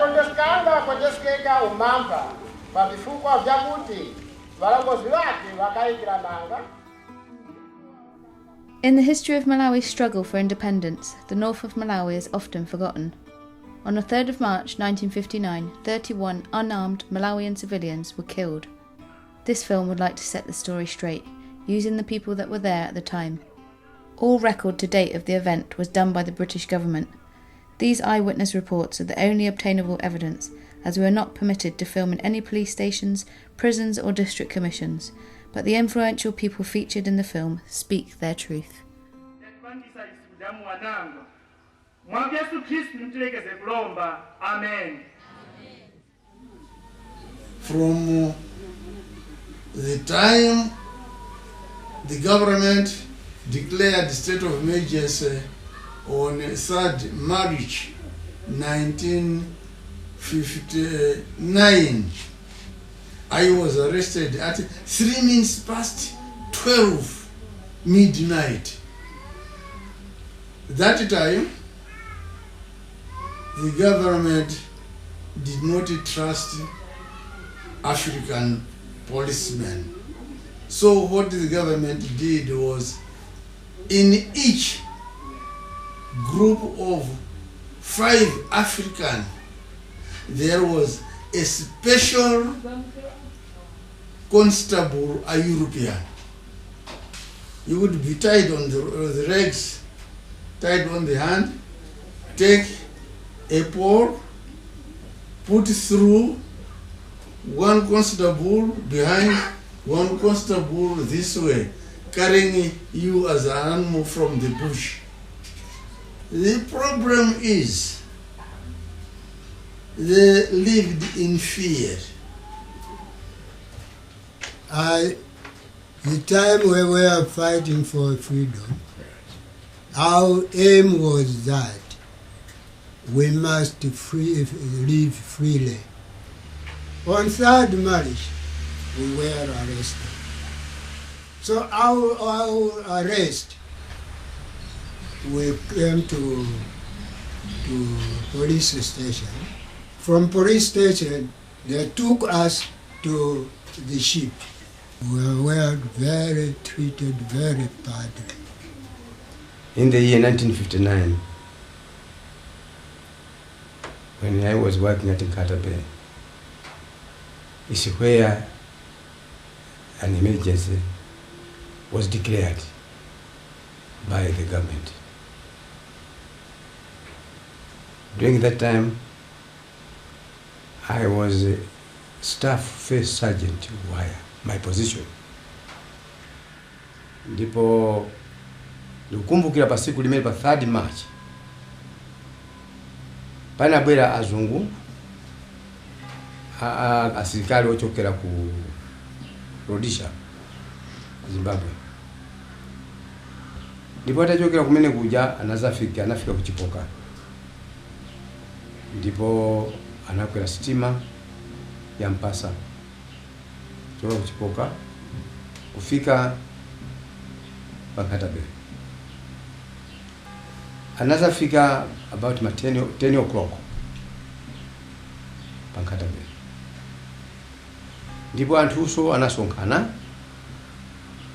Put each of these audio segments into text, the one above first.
Akondesikanga kondesikeka umamva pabifukwa vyakuti valongozi vake vakaikirananga. In the history of Malawi's struggle for independence, the north of Malawi is often forgotten. On the 3rd of March 1959, 31 unarmed Malawian civilians were killed. This film would like to set the story straight, using the people that were there at the time. All record to date of the event was done by the British government. These eyewitness reports are the only obtainable evidence, as we are not permitted to film in any police stations, prisons or district commissions, but the influential people featured in the film speak their truth. From the time the government declared state of emergency on 3rd March 1959, I was arrested at 3 minutes past 12 midnight. That time, the government did not trust African policemen. So what the government did was, in each group of 5 African, there was a special constable, a European. You would be tied on the legs, tied on the hand, take a pole, put through one constable behind, one constable this way, carrying you as an animal from the bush. The problem is, they lived in fear. The time we were fighting for freedom, our aim was that we must live freely. On 3rd March, we were arrested. So our arrest, we came to police station. From police station, they took us to the ship. We were treated very badly. In the year 1959, when I was working at Nkhata Bay, is where an emergency was declared by the government. During that time, I was a staff first sergeant wire, my position. Ndipo nikukumbukira pa siku limene pa 3rd March panabwera azungu asilikali ochokera ku Rhodesia, Zimbabwe. Ndipo atachokera kumene kuja anafika kuchipoka. Ndipo anakwera stima ya Mpasa kutoka kuchipoka kufika pa Nkhata Bay. Anazafika about 10 o'clock pa Nkhata Bay. Ndipo anthuso anasonkhana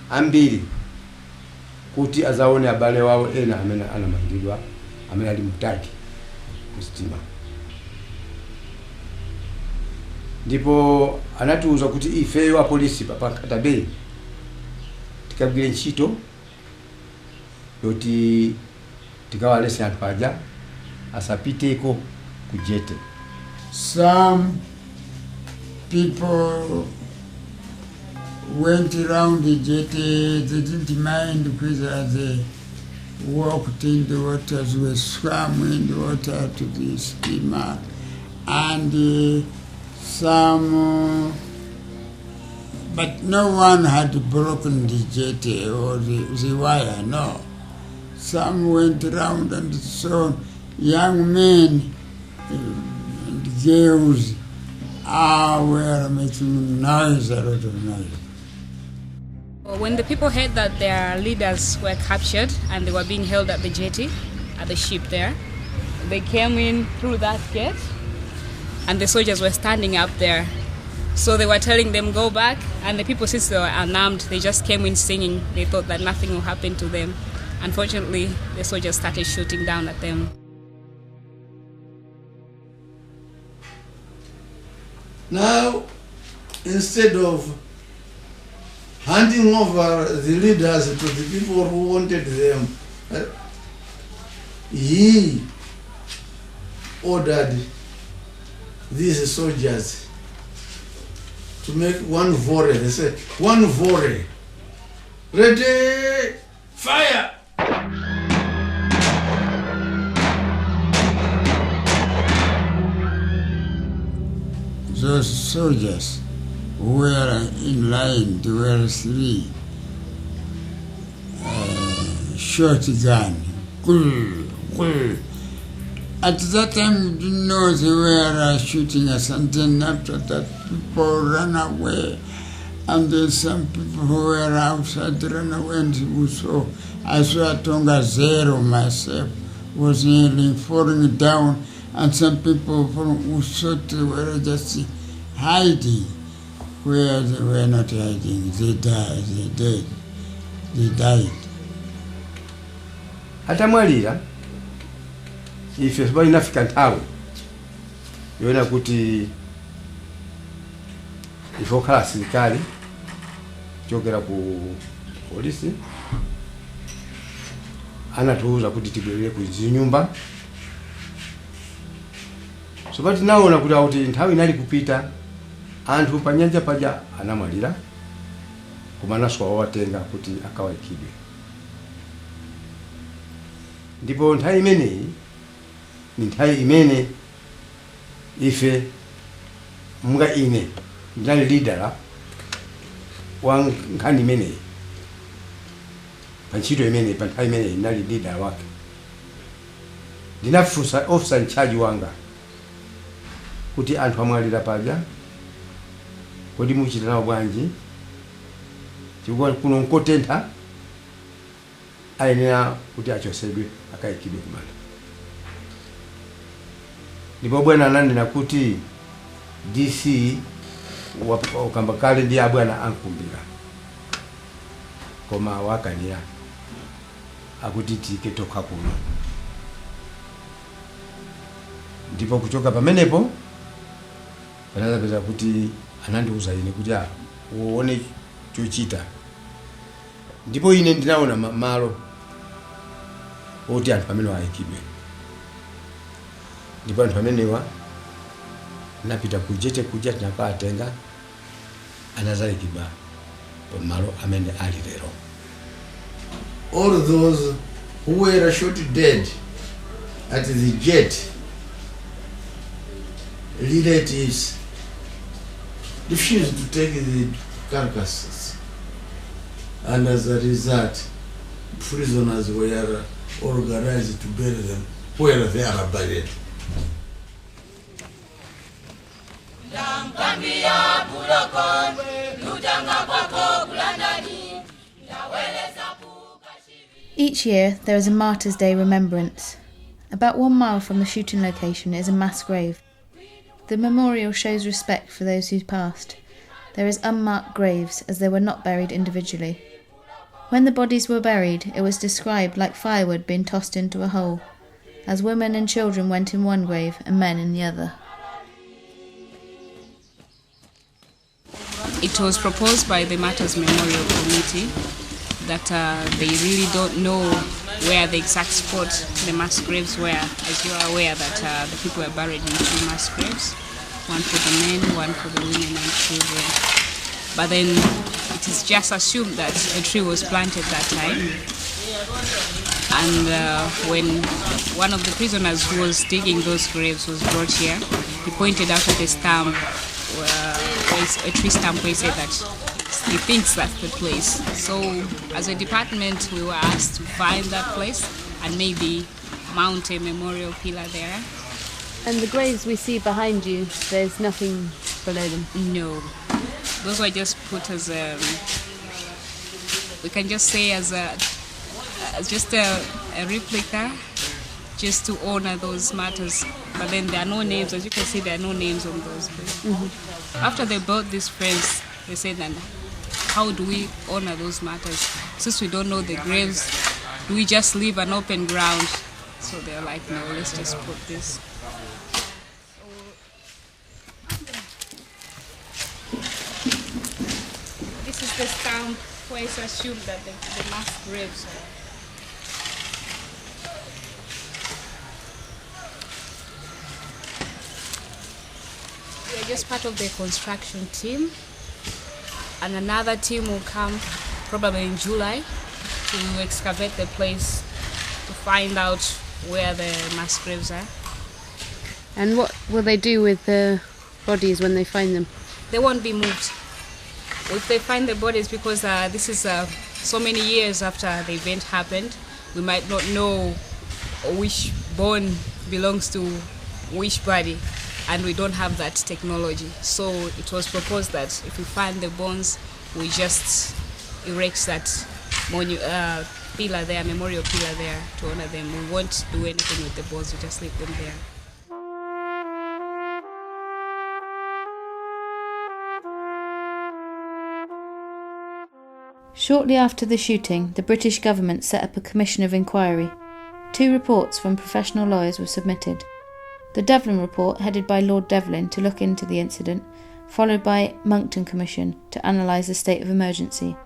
ambiri kuti azaone abale wawo ena amene anamangidwa, amene ali mtaki kustima. Ndipo anatuuza kuti ifeyo apolisi pa Nkhata Bay tikagwire ntchito yoti tikawalese anthu aja asapiteko kujete. Some people went around the jetty. They didn't mind because they walked in the waters, we swam in the water to the steamer, and some, but no one had broken the jetty or the wire, no. Some went around and saw young men and girls were making noise, a lot of noise. When the people heard that their leaders were captured and they were being held at the jetty, at the ship there, they came in through that gate and the soldiers were standing up there. So they were telling them, go back, and the people, since they were unarmed, they just came in singing. They thought that nothing will happen to them. Unfortunately, the soldiers started shooting down at them. Now, instead of handing over the leaders to the people who wanted them, he ordered these soldiers to make one volley. They said, one volley. Ready, fire! Those soldiers who were in line, there were 3 shotgun. At that time, we didn't know they were shooting us, and then after that, people ran away, and then some people who were outside ran away, and we saw, I saw Tonga Zero myself, was nearly falling down, and some people who thought they were just hiding, where they were not hiding, they died. Atamwalira ife bali nafika nthawi yona kuti ifo khala asilikali chokera ku polisi anatuuza kuti tibwerere ku zinyumba. So pati naona kuti nthawi inali kupita, anthu panyanja paja anamwalira, kumanaso wawatenga kuti akawayikidwe. Ndipo nthawi imeneyi ni nthawi imene ife mga ine ndinali leader wa nkhani imeneyi, pa ntchito imeneyi, pa nthawi imeneyi ndinali leader wake. Ndinafunsa officer in charge wanga kuti anthu amwalira paja kodi muchita nawo bwanji, chifukwa kuno nkotentha, ayenera kuti achosedwe akayikidwe kumanda. Ndipo bwana ananena kuti DC wakamba kale ndi abwana ankumbira, koma wakanira akuti tike tokha kuno. Ndipo kuchoka pamenepo panazapeza kuti anandiuza ine kuti uone chochita. Ndipo ine ndinaona malo oti anthu pamene ayikidwe. Ndipo anthu pamenewa napita kujete kuja tinakatenga anazayikidwa pamalo amene ali lero. All those who were shot dead at the jet, relatives refused to take the carcasses, and as a result, prisoners were organized to bury them where they are buried. Each year there is a Martyrs' Day remembrance. About 1 mile from the shooting location is a mass grave. The memorial shows respect for those who passed. There is unmarked graves as they were not buried individually. When the bodies were buried, it was described like firewood being tossed into a hole, as women and children went in one grave and men in the other. It was proposed by the Matyr Memorial Committee that they really don't know where the exact spot the mass graves were. As you are aware that the people were buried in 2 mass graves, one for the men, one for the women and children. But then it is just assumed that a tree was planted that time. And when one of the prisoners who was digging those graves was brought here, he pointed out at a stump, a tree stump, where he said that he thinks that's the place. So as a department, we were asked to find that place and maybe mount a memorial pillar there. And the graves we see behind you, there's nothing below them? No. Those were just put as we can just say as just a replica just to honor those martyrs. But then there are no names, as you can see, there are no names on those graves. After they built these frames, they said, then how do we honor those martyrs? Since we don't know the graves, do we just leave an open ground? So they're like, no, let's just put this. This is the stamp where it's assumed that the mass graves are. We are just part of the construction team, and another team will come probably in July to excavate the place to find out where the mass graves are. And what will they do with the bodies when they find them? They won't be moved. If they find the bodies, because this is so many years after the event happened, we might not know which bone belongs to which body, and we don't have that technology. So it was proposed that if we find the bones, we just erect that pillar there, memorial pillar there to honor them. We won't do anything with the bones, we just leave them there. Shortly after the shooting, the British government set up a commission of inquiry. 2 reports from professional lawyers were submitted. The Devlin report, headed by Lord Devlin, to look into the incident, followed by Monckton Commission to analyse the state of emergency.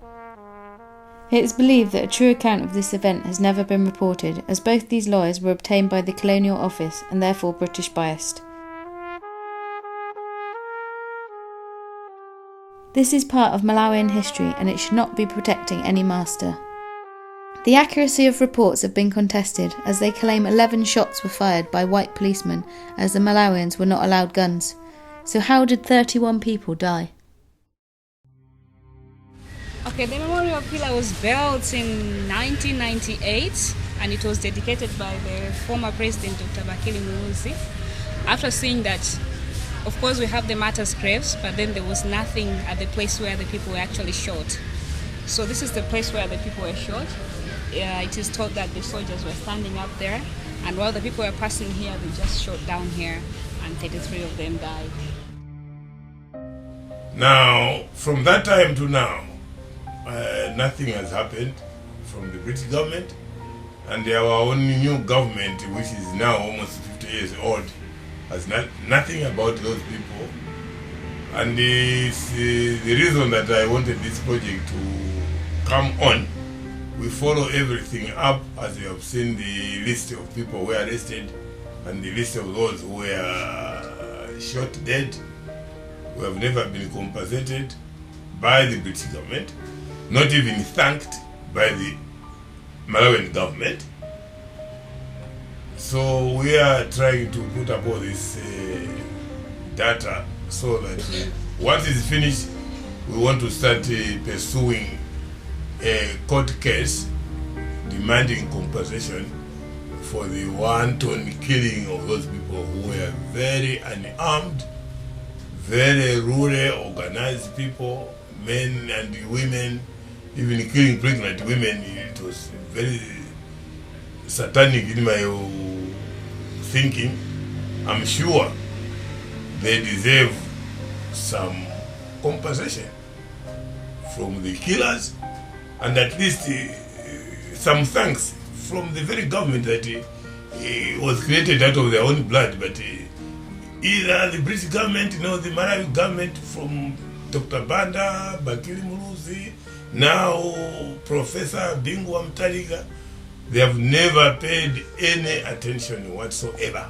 It is believed that a true account of this event has never been reported, as both these lawyers were obtained by the Colonial Office and therefore British biased. This is part of Malawian history, and it should not be protecting any master. The accuracy of reports have been contested, as they claim 11 shots were fired by white policemen, as the Malawians were not allowed guns. So how did 31 people die? Okay, the memorial pillar was built in 1998, and it was dedicated by the former president, Dr. Matyr. After seeing that, of course, we have the martyrs' graves, but then there was nothing at the place where the people were actually shot. So this is the place where the people were shot. It is thought that the soldiers were standing up there, and while the people were passing here, they just shot down here, and 33 of them died. Now, from that time to now, nothing has happened from the British government, and our own new government, which is now almost 50 years old, has nothing about those people. And it's the reason that I wanted this project to come on. We follow everything up, as you have seen the list of people who were arrested and the list of those who were shot dead, who have never been compensated by the British government, not even thanked by the Malawian government. So we are trying to put up all this data so that once it's finished, we want to start pursuing a court case demanding compensation for the wanton killing of those people who were very unarmed, very rural, organized people, men and women, even killing pregnant women. It was very satanic in my thinking. I'm sure they deserve some compensation from the killers, and at least some thanks from the very government that was created out of their own blood. But either the British government, the Malawi government, from Dr. Banda, Bakili Muluzi, now Professor Bingwa Mtaliga, they have never paid any attention whatsoever.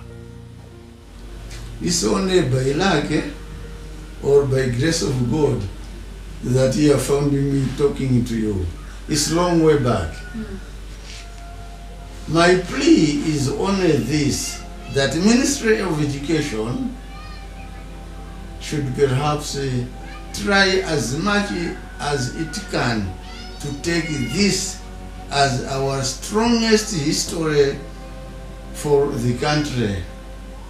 It's only by luck or by grace of God that you have found me talking to you. It's long way back. My plea is only this, that Ministry of Education should perhaps try as much as it can to take this as our strongest history for the country,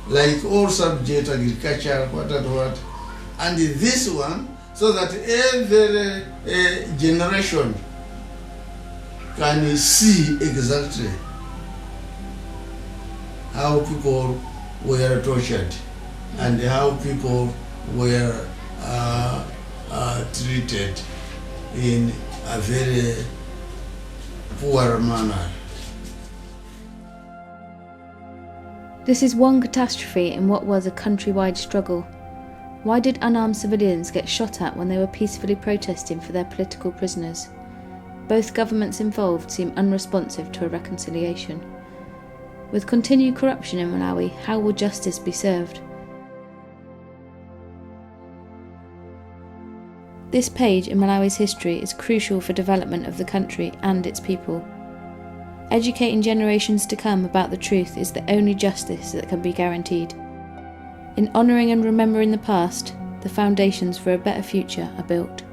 like all subject, agriculture, what, and this one, so that every generation can see exactly how people were tortured and how people were treated in a very poor manner. This is one catastrophe in what was a countrywide struggle. Why did unarmed civilians get shot at when they were peacefully protesting for their political prisoners? Both governments involved seem unresponsive to a reconciliation. With continued corruption in Malawi, how will justice be served? This page in Malawi's history is crucial for development of the country and its people. Educating generations to come about the truth is the only justice that can be guaranteed. In honouring and remembering the past, the foundations for a better future are built.